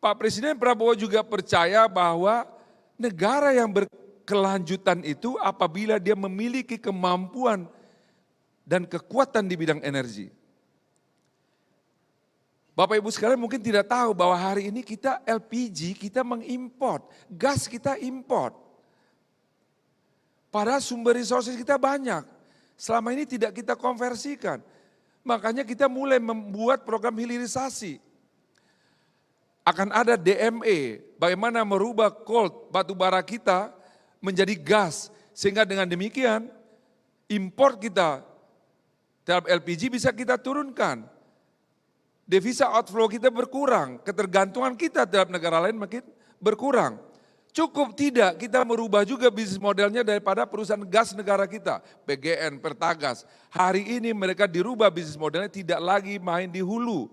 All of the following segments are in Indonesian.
Pak Presiden Prabowo juga percaya bahwa negara yang berkelanjutan itu apabila dia memiliki kemampuan dan kekuatan di bidang energi. Bapak Ibu sekalian mungkin tidak tahu bahwa hari ini kita LPG kita mengimport, gas kita import. Padahal sumber resources kita banyak, selama ini tidak kita konversikan. Makanya kita mulai membuat program hilirisasi. Akan ada DME, bagaimana merubah coal batu bara kita menjadi gas. Sehingga dengan demikian import kita terhadap LPG bisa kita turunkan. Devisa outflow kita berkurang, ketergantungan kita terhadap negara lain makin berkurang. Cukup tidak kita merubah juga bisnis modelnya daripada perusahaan gas negara kita, PGN, Pertagas. Hari ini mereka dirubah bisnis modelnya tidak lagi main di hulu,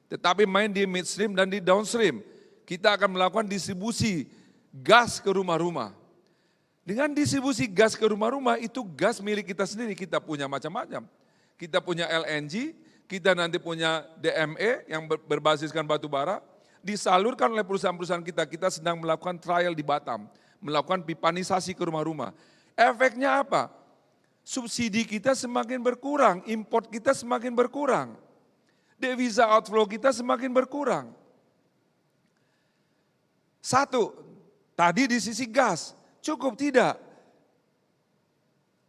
tetapi main di midstream dan di downstream. Kita akan melakukan distribusi gas ke rumah-rumah. Dengan distribusi gas ke rumah-rumah itu gas milik kita sendiri, kita punya macam-macam. Kita punya LNG, kita nanti punya DME yang berbasiskan batu bara, disalurkan oleh perusahaan-perusahaan kita sedang melakukan trial di Batam, melakukan pipanisasi ke rumah-rumah. Efeknya apa? Subsidi kita semakin berkurang, import kita semakin berkurang, devisa outflow kita semakin berkurang. Satu, tadi di sisi gas, cukup tidak?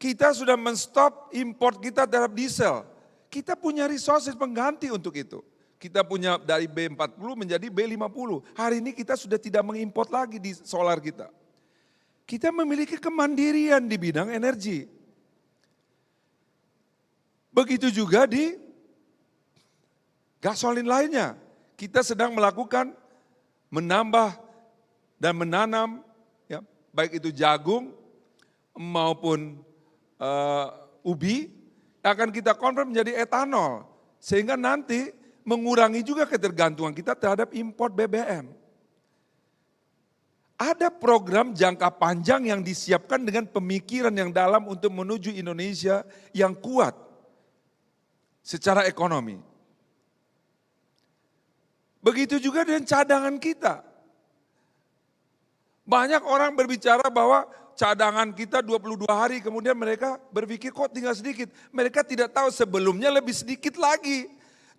Kita sudah menstop import kita terhadap diesel. Kita punya resources pengganti untuk itu. Kita punya dari B40 menjadi B50. Hari ini kita sudah tidak mengimport lagi di solar kita. Kita memiliki kemandirian di bidang energi. Begitu juga di gasolin lainnya. Kita sedang melakukan menambah dan menanam, ya, baik itu jagung maupun ubi, akan kita konvert menjadi etanol. Sehingga nanti mengurangi juga ketergantungan kita terhadap import BBM. Ada program jangka panjang yang disiapkan dengan pemikiran yang dalam untuk menuju Indonesia yang kuat secara ekonomi. Begitu juga dengan cadangan kita. Banyak orang berbicara bahwa cadangan kita 22 hari, kemudian mereka berpikir kok tinggal sedikit. Mereka tidak tahu sebelumnya lebih sedikit lagi.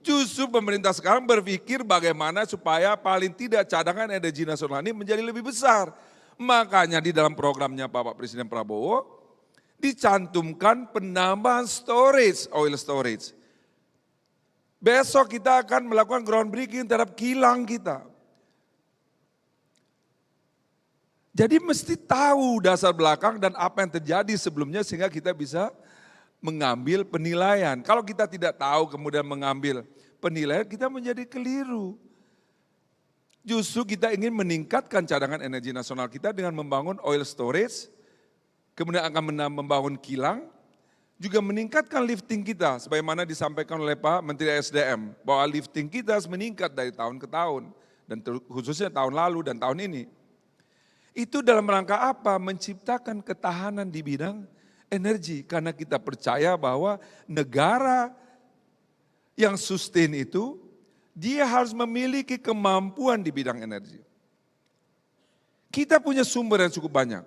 Justru pemerintah sekarang berpikir bagaimana supaya paling tidak cadangan energi nasional ini menjadi lebih besar. Makanya di dalam programnya Bapak Presiden Prabowo dicantumkan penambahan storage, oil storage. Besok kita akan melakukan groundbreaking terhadap kilang kita. Jadi mesti tahu dasar belakang dan apa yang terjadi sebelumnya sehingga kita bisa mengambil penilaian. Kalau kita tidak tahu kemudian mengambil penilaian, kita menjadi keliru. Justru kita ingin meningkatkan cadangan energi nasional kita dengan membangun oil storage, kemudian akan membangun kilang, juga meningkatkan lifting kita, sebagaimana disampaikan oleh Pak Menteri SDM, bahwa lifting kita harus meningkat dari tahun ke tahun, dan khususnya tahun lalu dan tahun ini. Itu dalam rangka apa? Menciptakan ketahanan di bidang energi. Karena kita percaya bahwa negara yang sustain itu, dia harus memiliki kemampuan di bidang energi. Kita punya sumber yang cukup banyak.